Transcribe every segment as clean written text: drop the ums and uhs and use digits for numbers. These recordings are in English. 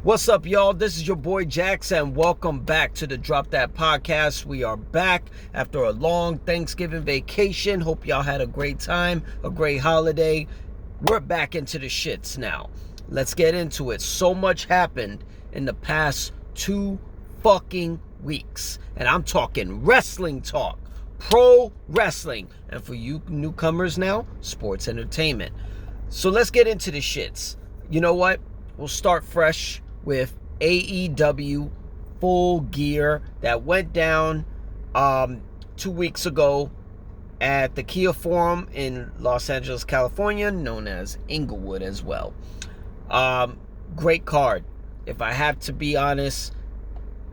What's up, y'all? This is your boy Jax, and welcome back to the Drop That Podcast. We are back after a long Thanksgiving vacation. Hope y'all had a great time, a great holiday. We're back into the shits now. Let's get into it. So much happened in the past 2 fucking weeks. And I'm talking wrestling talk, pro wrestling. And for you newcomers now, sports entertainment. So let's get into the shits. You know what? We'll start fresh with AEW Full Gear that went down 2 weeks ago at the Kia Forum in Los Angeles, California, known as Inglewood as well. Great card. If I have to be honest,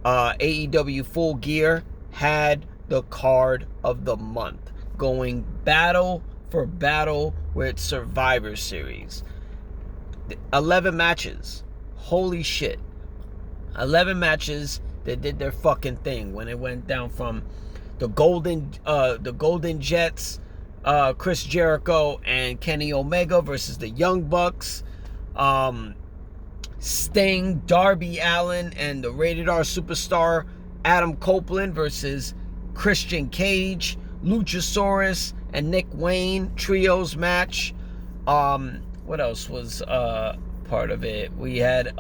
AEW Full Gear had the card of the month, going battle for battle with Survivor Series. 11 matches. Holy shit. 11 matches that did their fucking thing when it went down from the Golden Jets, Chris Jericho and Kenny Omega versus the Young Bucks, Sting, Darby Allin, and the Rated R superstar Adam Copeland versus Christian Cage, Luchasaurus, and Nick Wayne trios match. What else was part of it? We had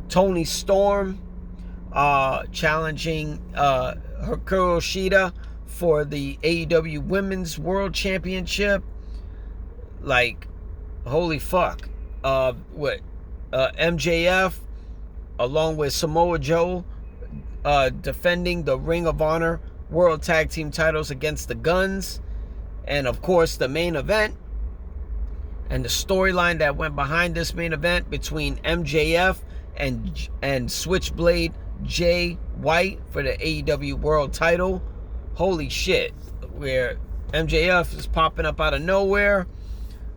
Toni Storm challenging Hikaru Shida for the AEW Women's World Championship. Like, holy fuck. MJF along with Samoa Joe defending the Ring of Honor World Tag Team titles against the Guns. And of course the main event and the storyline that went behind this main event between MJF and Switchblade Jay White for the AEW World title. Holy shit. Where MJF is popping up out of nowhere,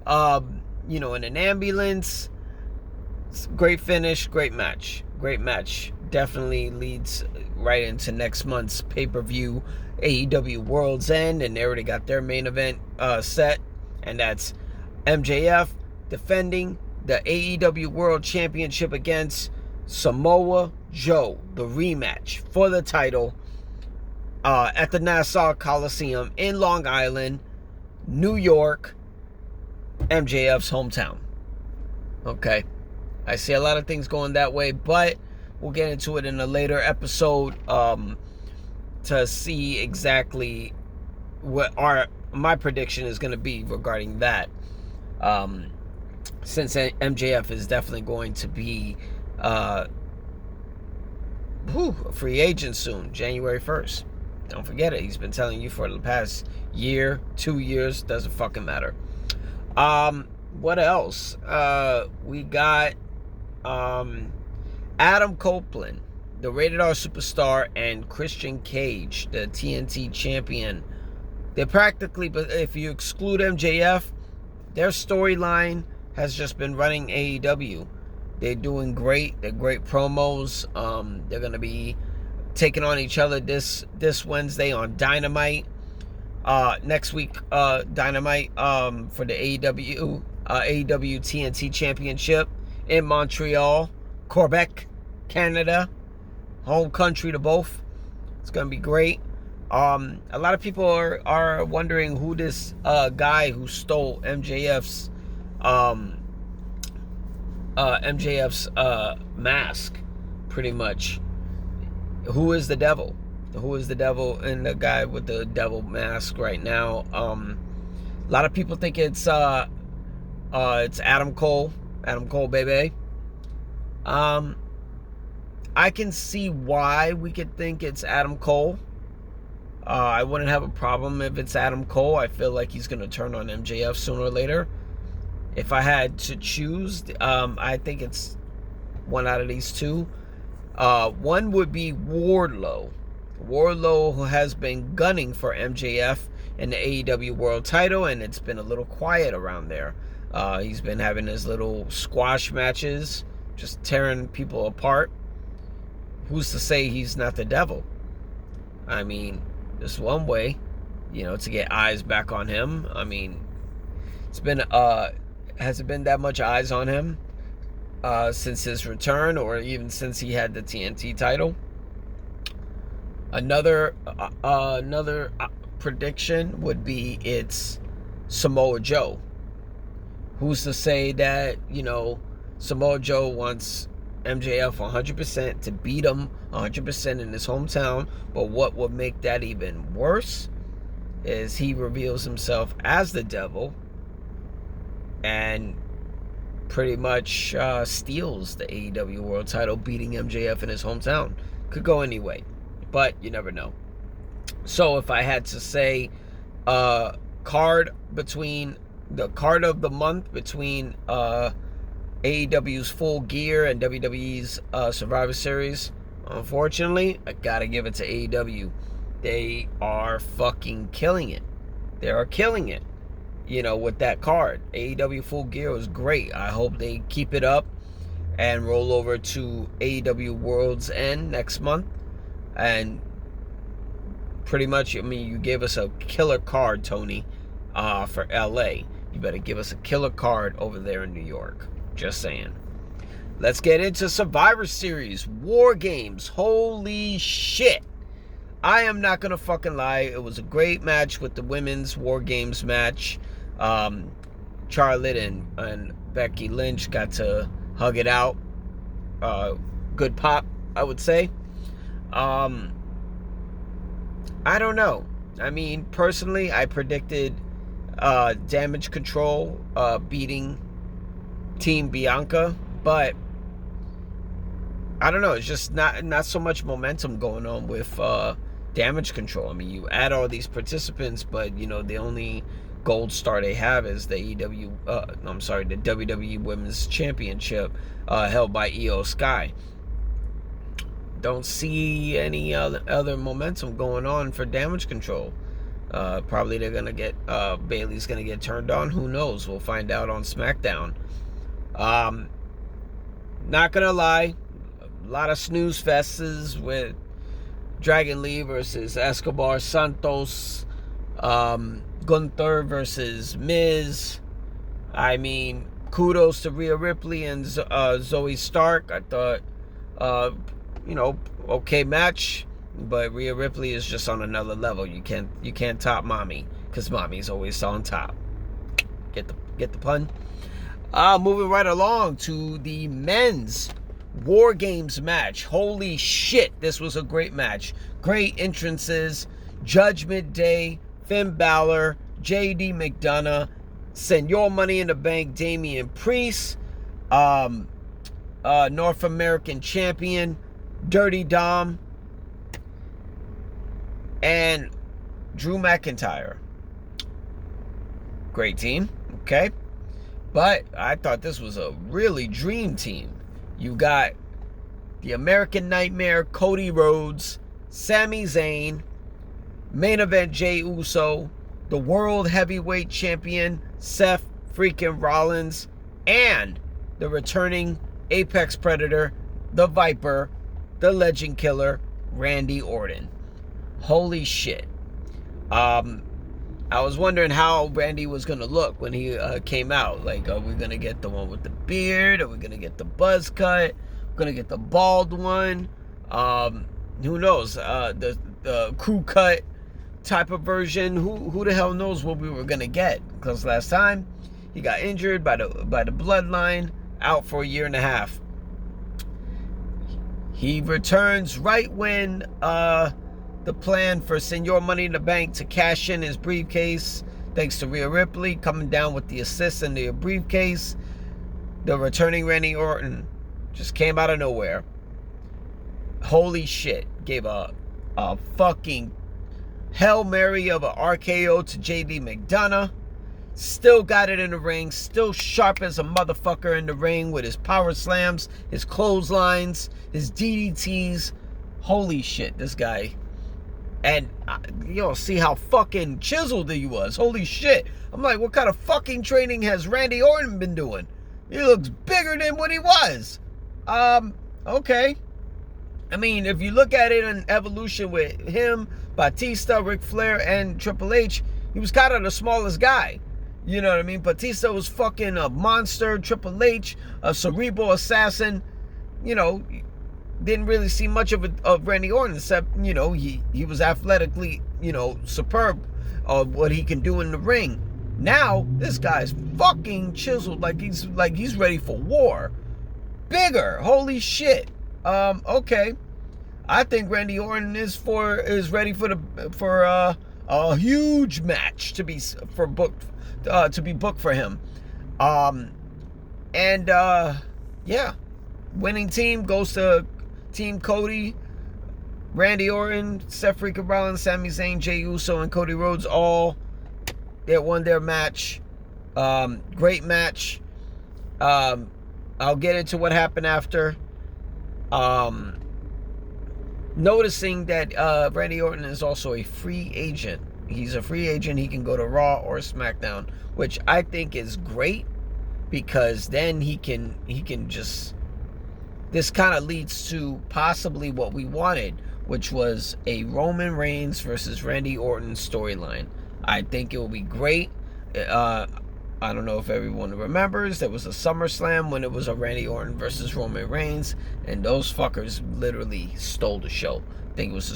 in an ambulance. Great finish, great match. Great match. Definitely leads right into next month's pay-per-view, AEW World's End, and they already got their main event set, and that's MJF defending the AEW World Championship against Samoa Joe, the rematch for the title at the Nassau Coliseum in Long Island, New York, MJF's hometown. Okay, I see a lot of things going that way, but we'll get into it in a later episode to see exactly what my prediction is going to be regarding that. Since MJF is definitely going to be a free agent soon, January 1st. Don't forget it. He's been telling you for the past year, 2 years, doesn't fucking matter. What else? We got Adam Copeland, the Rated R superstar, and Christian Cage, the TNT champion. They're practically, but if you exclude MJF, their storyline has just been running AEW. They're doing great. They're great promos. They're going to be taking on each other this Wednesday on Dynamite. Next week, Dynamite for the AEW TNT Championship in Montreal, Quebec, Canada. Home country to both. It's going to be great. A lot of people are wondering who this guy who stole MJF's mask, pretty much. Who is the devil? Who is the devil and the guy with the devil mask right now? A lot of people think it's Adam Cole. Adam Cole, baby. I can see why we could think it's Adam Cole. I wouldn't have a problem if it's Adam Cole. I feel like he's going to turn on MJF sooner or later. If I had to choose, I think it's one out of these two. One would be Wardlow. Wardlow, who has been gunning for MJF in the AEW World title, and it's been a little quiet around there. He's been having his little squash matches, just tearing people apart. Who's to say he's not the devil? I mean, there's one way, to get eyes back on him. I mean, it's been, has it been that much eyes on him? since his return, or even since he had the TNT title. Another prediction would be it's Samoa Joe. Who's to say that, Samoa Joe wants MJF 100% to beat him 100% in his hometown, but what would make that even worse is he reveals himself as the devil and pretty much steals the AEW World Title, beating MJF in his hometown. Could go anyway, but you never know. So if I had to say card of the month between AEW's Full Gear and WWE's Survivor Series, unfortunately, I gotta give it to AEW. They are fucking killing it. They are killing it, with that card. AEW Full Gear was great. I hope they keep it up and roll over to AEW World's End next month. And pretty much, you gave us a killer card, Tony, for LA. You better give us a killer card over there in New York. Just saying. Let's get into Survivor Series. War Games. Holy shit. I am not going to fucking lie. It was a great match with the women's War Games match. Charlotte and Becky Lynch got to hug it out. Good pop, I would say. I don't know. Personally, I predicted Damage Control beating Team Bianca, but I don't know. It's just not so much momentum going on with Damage Control. You add all these participants, but the only gold star they have is the WWE Women's Championship held by Io Sky. Don't see any other momentum going on for Damage Control. Probably they're gonna get Bayley's gonna get turned on. Who knows? We'll find out on SmackDown. Not gonna lie, a lot of snooze fests with Dragon Lee versus Escobar Santos, Gunther versus Miz. Kudos to Rhea Ripley and Zoe Stark. I thought, okay match, but Rhea Ripley is just on another level. You can't top Mommy, because Mommy's always on top. Get the pun? Moving right along to the men's War Games match. Holy shit, this was a great match. Great entrances. Judgment Day, Finn Balor, JD McDonough, Senor Money in the Bank, Damian Priest, North American Champion, Dirty Dom, and Drew McIntyre. Great team, okay? But I thought this was a really dream team. You got the American Nightmare, Cody Rhodes, Sami Zayn, main event Jey Uso, the World Heavyweight Champion, Seth freaking Rollins, and the returning Apex Predator, the Viper, the Legend Killer, Randy Orton. Holy shit. I was wondering how Randy was going to look when he came out. Like, are we going to get the one with the beard? Are we going to get the buzz cut? Going to get the bald one? Who knows? The crew cut type of version. Who the hell knows what we were going to get? Because last time he got injured by the Bloodline, out for a year and a half. He returns right when the plan for Senor Money in the Bank to cash in his briefcase, thanks to Rhea Ripley coming down with the assist in the briefcase. The returning Randy Orton just came out of nowhere. Holy shit. Gave a fucking Hail Mary of an RKO to JD McDonough. Still got it in the ring. Still sharp as a motherfucker in the ring with his power slams, his clotheslines, his DDTs. Holy shit, this guy. And, see how fucking chiseled he was. Holy shit. I'm like, what kind of fucking training has Randy Orton been doing? He looks bigger than what he was. Okay. If you look at it in Evolution with him, Batista, Ric Flair, and Triple H, he was kind of the smallest guy. You know what I mean? Batista was fucking a monster. Triple H, a cerebral assassin. You know, didn't really see much of Randy Orton, except, you know, he was athletically, you know, superb of what he can do in the ring. Now this guy's fucking chiseled, like he's ready for war. Bigger, holy shit. Okay, I think Randy Orton is ready for a huge match to be booked for him. Yeah, winning team goes to Team Cody, Randy Orton, Seth freaking Rollins, Sami Zayn, Jey Uso, and Cody Rhodes all they won their match. Great match. I'll get into what happened after. Noticing that Randy Orton is also a free agent. He's a free agent. He can go to Raw or SmackDown, which I think is great, because then he can just, this kind of leads to possibly what we wanted, which was a Roman Reigns versus Randy Orton storyline. I think it will be great. I don't know if everyone remembers, there was a SummerSlam when it was a Randy Orton versus Roman Reigns, and those fuckers literally stole the show. I think it was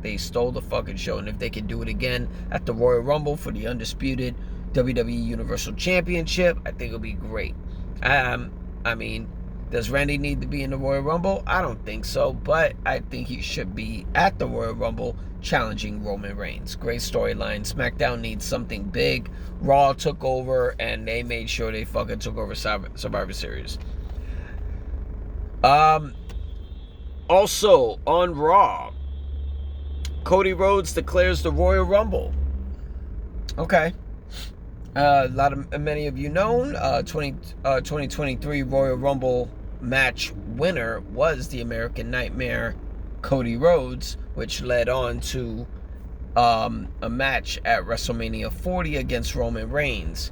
they stole the fucking show, and if they can do it again at the Royal Rumble for the undisputed WWE Universal Championship, I think it'll be great. I mean, does Randy need to be in the Royal Rumble? I don't think so, but I think he should be at the Royal Rumble challenging Roman Reigns. Great storyline. SmackDown needs something big. Raw took over, and they made sure they fucking took over Survivor Series. Also on Raw, Cody Rhodes declares the Royal Rumble. Okay. Many of you know, 2023 Royal Rumble match winner was the American Nightmare, Cody Rhodes, which led on to a match at WrestleMania 40 against Roman Reigns.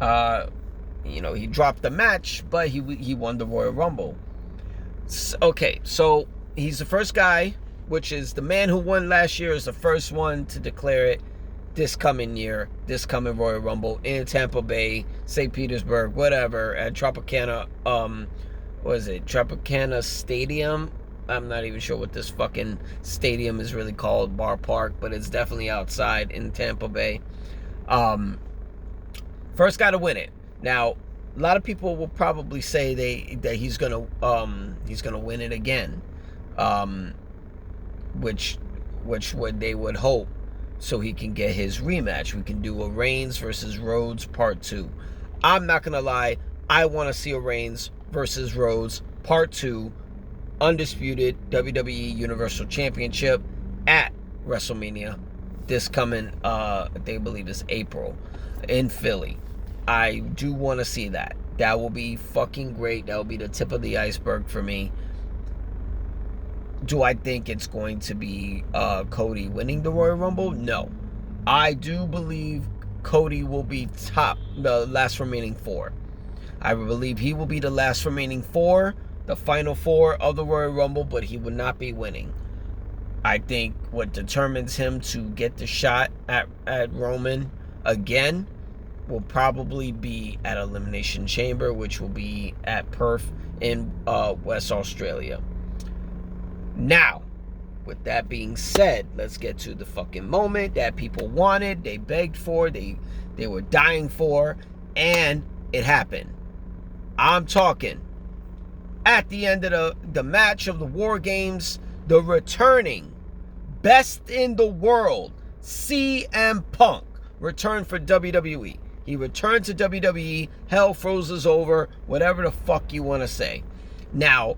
You know, he dropped the match, but he won the Royal Rumble. Okay, so he's the first guy, which is the man who won last year, is the first one to declare it this coming Royal Rumble in Tampa Bay, St. Petersburg, whatever, at Tropicana, Tropicana Stadium. I'm not even sure what this fucking stadium is really called, Bar Park, but it's definitely outside in Tampa Bay. First guy to win it. Now, a lot of people will probably say that he's gonna win it again, which they would hope, so he can get his rematch. We can do a Reigns versus Rhodes Part 2. I'm not gonna lie, I want to see a Reigns versus Rhodes Part 2, undisputed WWE Universal Championship at WrestleMania this coming, they believe it's April, in Philly. I do want to see that. That will be fucking great. That will be the tip of the iceberg for me. Do I think it's going to be Cody winning the Royal Rumble? No. I do believe Cody will be the last remaining four. I believe he will be the last remaining four, the final four of the Royal Rumble, but he will not be winning. I think what determines him to get the shot at Roman again will probably be at Elimination Chamber, which will be at Perth in West Australia. Now, with that being said, let's get to the fucking moment that people wanted, they begged for, they were dying for, and it happened. I'm talking at the end of the match of the War Games, the returning best in the world, CM Punk, returned for WWE. He returned to WWE. Hell froze over. Whatever the fuck you want to say. Now,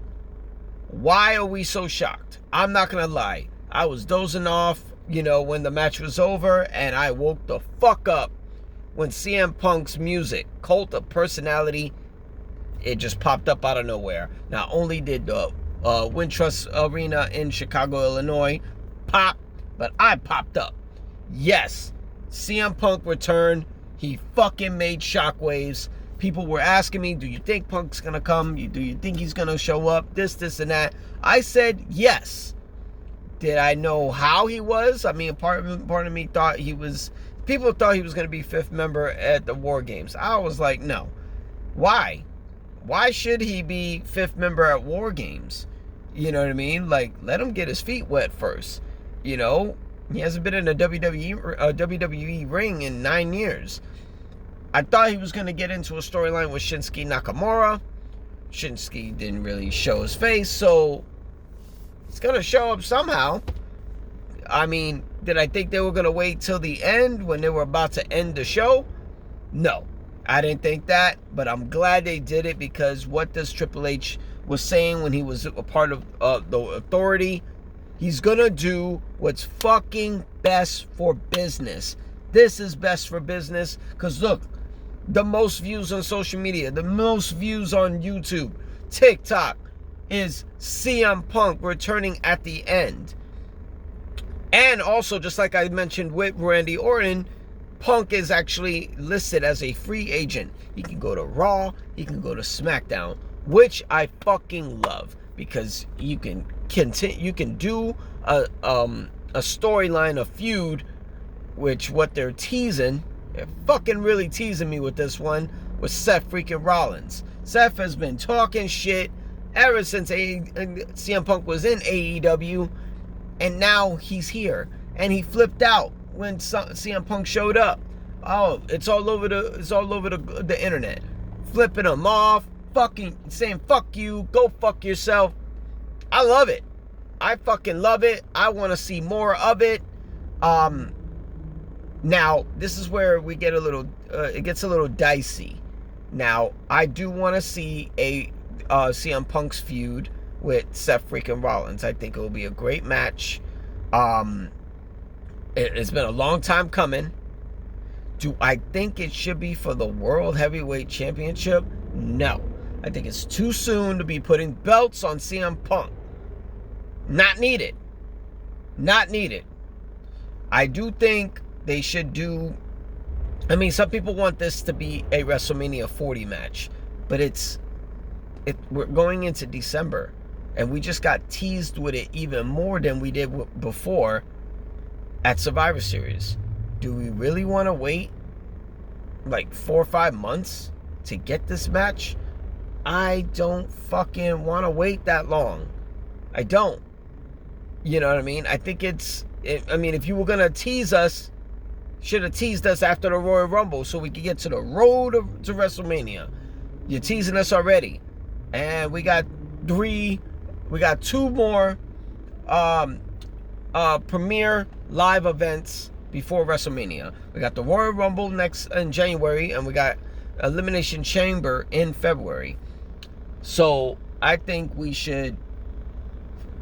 why are we so shocked? I'm not going to lie. I was dozing off, when the match was over, and I woke the fuck up when CM Punk's music, Cult of Personality, it just popped up out of nowhere. Not only did the Wintrust Arena in Chicago, Illinois pop, but I popped up. Yes, CM Punk returned. He fucking made shockwaves. People were asking me, do you think Punk's going to come? Do you think he's going to show up? This, and that. I said yes. Did I know how he was? I mean, part of me thought he was... people thought he was going to be 5th member at the War Games. I was like, no. Why? Why should he be 5th member at War Games? You know what I mean? Like, let him get his feet wet first. You know, he hasn't been in a WWE ring in 9 years. I thought he was going to get into a storyline with Shinsuke Nakamura. Shinsuke didn't really show his face, so he's going to show up somehow. I mean, did I think they were going to wait till the end when they were about to end the show? No, I didn't think that, but I'm glad they did it, because what does Triple H was saying when he was a part of the Authority? He's going to do what's fucking best for business. This is best for business, because look, the most views on social media, the most views on YouTube, TikTok, is CM Punk returning at the end. And also, just like I mentioned with Randy Orton, Punk is actually listed as a free agent. He can go to Raw, he can go to SmackDown, which I fucking love, because you can do a storyline, a feud, which what they're teasing, they're fucking really teasing me with this one, with Seth freaking Rollins. Seth has been talking shit ever since CM Punk was in AEW. And now he's here, and he flipped out when CM Punk showed up. Oh, it's all over the internet, flipping him off, fucking saying "fuck you," "go fuck yourself." I love it. I fucking love it. I want to see more of it. Now this is where we get it gets a little dicey. Now I do want to see a CM Punk's feud with Seth freaking Rollins. I think it will be a great match. It's been a long time coming. Do I think it should be for the World Heavyweight Championship? No. I think it's too soon to be putting belts on CM Punk. Not needed. Not needed. I do think they should do... I mean, some people want this to be a WrestleMania 40 match, but we're going into December. And we just got teased with it even more than we did before at Survivor Series. Do we really want to wait like 4 or 5 months to get this match? I don't fucking want to wait that long. I don't. You know what I mean? I think I mean, if you were going to tease us, should have teased us after the Royal Rumble so we could get to the road to WrestleMania. You're teasing us already. And we got 2 more premier live events before WrestleMania. We got the Royal Rumble next in January, and we got Elimination Chamber in February. So I think we should,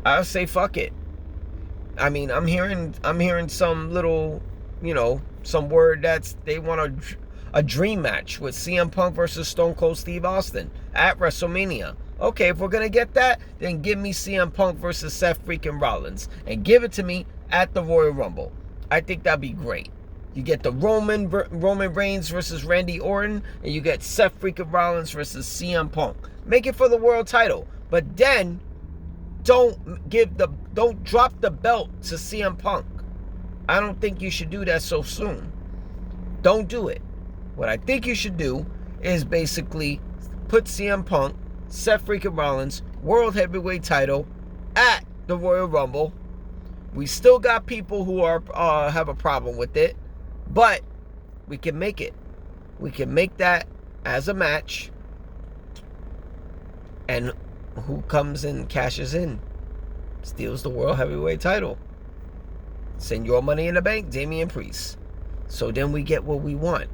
I'll say fuck it. I mean, I'm hearing some little, some word that's they want a dream match with CM Punk versus Stone Cold Steve Austin at WrestleMania. Okay, if we're going to get that, then give me CM Punk versus Seth freaking Rollins. And give it to me at the Royal Rumble. I think that'd be great. You get the Roman Reigns versus Randy Orton. And you get Seth freaking Rollins versus CM Punk. Make it for the world title. But then, don't drop the belt to CM Punk. I don't think you should do that so soon. Don't do it. What I think you should do is basically put CM Punk, Seth freaking Rollins, World Heavyweight title at the Royal Rumble. We still got people who are have a problem with it, but we can make it. We can make that as a match, and who comes and cashes in, steals the World Heavyweight title. Send your money in the bank, Damian Priest. So then we get what we want.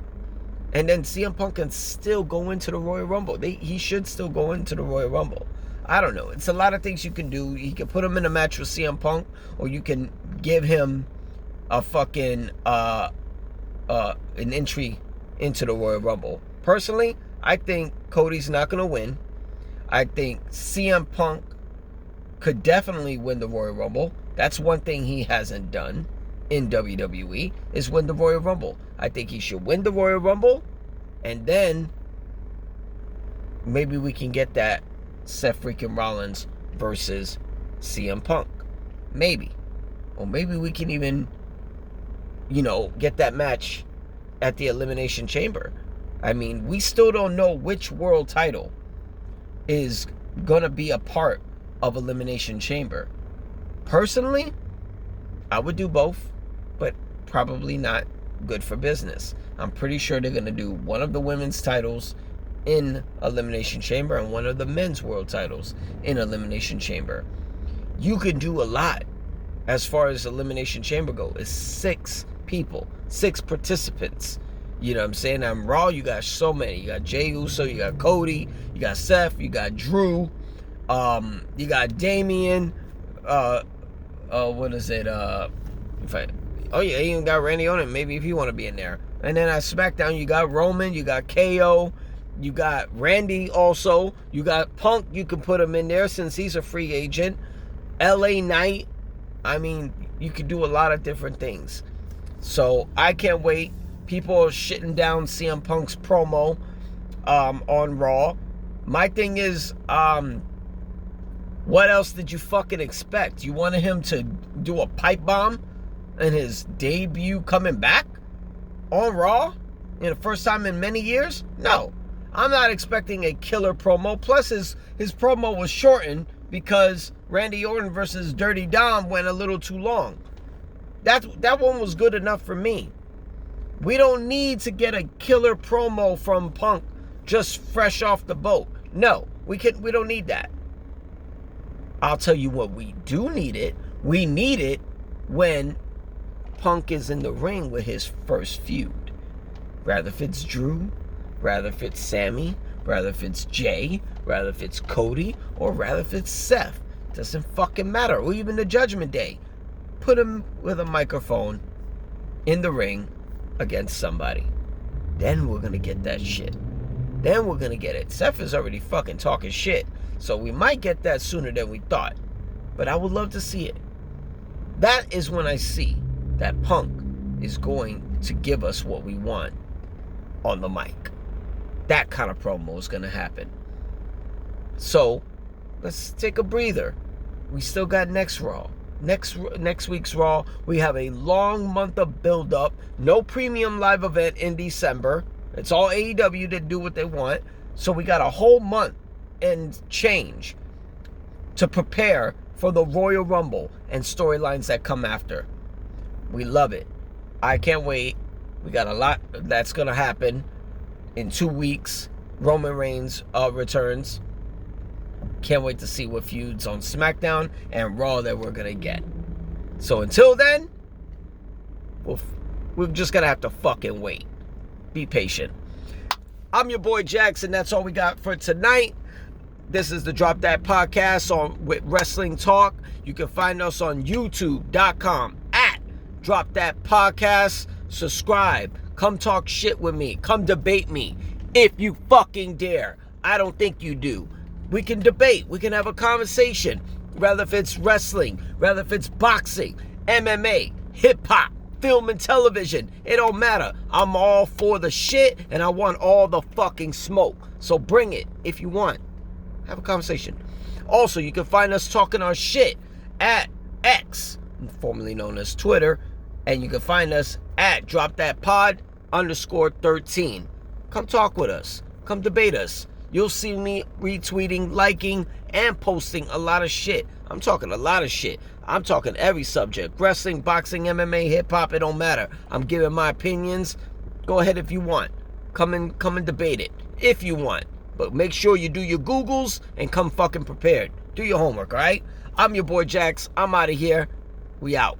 And then CM Punk can still go into the Royal Rumble. He should still go into the Royal Rumble. I don't know. It's a lot of things you can do. You can put him in a match with CM Punk, or you can give him a fucking an entry into the Royal Rumble. Personally, I think Cody's not going to win. I think CM Punk could definitely win the Royal Rumble. That's one thing he hasn't done in WWE, is win the Royal Rumble. I think he should win the Royal Rumble, and then maybe we can get that Seth freaking Rollins versus CM Punk. Maybe. Or maybe we can even, get that match at the Elimination Chamber. I mean, we still don't know which world title is gonna be a part of Elimination Chamber. Personally, I would do both, but probably not good for business. I'm pretty sure they're gonna do one of the women's titles in Elimination Chamber and one of the men's world titles in Elimination Chamber. You can do a lot as far as Elimination Chamber go. It's 6 people, 6 participants. You know what I'm saying? On Raw, you got so many. You got Jey Uso, you got Cody, you got Seth, you got Drew, you got Damian, what is it? Oh yeah, you even got Randy Orton, maybe if you want to be in there. And then at SmackDown, you got Roman, you got KO, you got Randy also, you got Punk, you can put him in there since he's a free agent. LA Knight, I mean, you could do a lot of different things. So I can't wait. People are shitting down CM Punk's promo on Raw. My thing is, what else did you fucking expect? You wanted him to do a pipe bomb in his debut coming back on Raw? In the first time in many years? No. I'm not expecting a killer promo. Plus, his promo was shortened because Randy Orton versus Dirty Dom went a little too long. That one was good enough for me. We don't need to get a killer promo from Punk just fresh off the boat. No, we don't need that. I'll tell you what we do need it. We need it when Punk is in the ring with his first feud. Rather if it's Drew, rather if it's Sammy, rather if it's Jay, rather if it's Cody, or rather if it's Seth. Doesn't fucking matter. Or even the Judgment Day. Put him with a microphone in the ring against somebody. Then we're gonna get that shit. Then we're gonna get it. Seth is already fucking talking shit. So we might get that sooner than we thought. But I would love to see it. That is when I see that Punk is going to give us what we want on the mic. That kind of promo is gonna happen. So let's take a breather. We still got next Raw. Next week's Raw, we have a long month of build-up. No premium live event in December. It's all AEW to do what they want. So we got a whole month and change to prepare for the Royal Rumble and storylines that come after. We love it. I can't wait. We got a lot that's going to happen in 2 weeks. Roman Reigns returns. Can't wait to see what feuds on SmackDown and Raw that we're going to get. So until then, we're just going to have to fucking wait. Be patient. I'm your boy Jackson. That's all we got for tonight. This is the Drop That Podcast with Wrestling Talk. You can find us on youtube.com at Drop That Podcast. Subscribe. Come talk shit with me. Come debate me. If you fucking dare. I don't think you do. We can debate. We can have a conversation. Rather if it's wrestling. Rather if it's boxing. MMA. Hip-hop. Film and television. It don't matter. I'm all for the shit and I want all the fucking smoke. So bring it if you want. Have a conversation. Also, you can find us talking our shit at X, formerly known as Twitter, and you can find us at DropThatPod_13. Come talk with us. Come debate us. You'll see me retweeting, liking, and posting a lot of shit. I'm talking a lot of shit. I'm talking every subject. Wrestling, boxing, MMA, hip-hop, it don't matter. I'm giving my opinions. Go ahead if you want. Come and debate it if you want. But make sure you do your Googles and come fucking prepared. Do your homework, all right? I'm your boy Jax. I'm out of here. We out.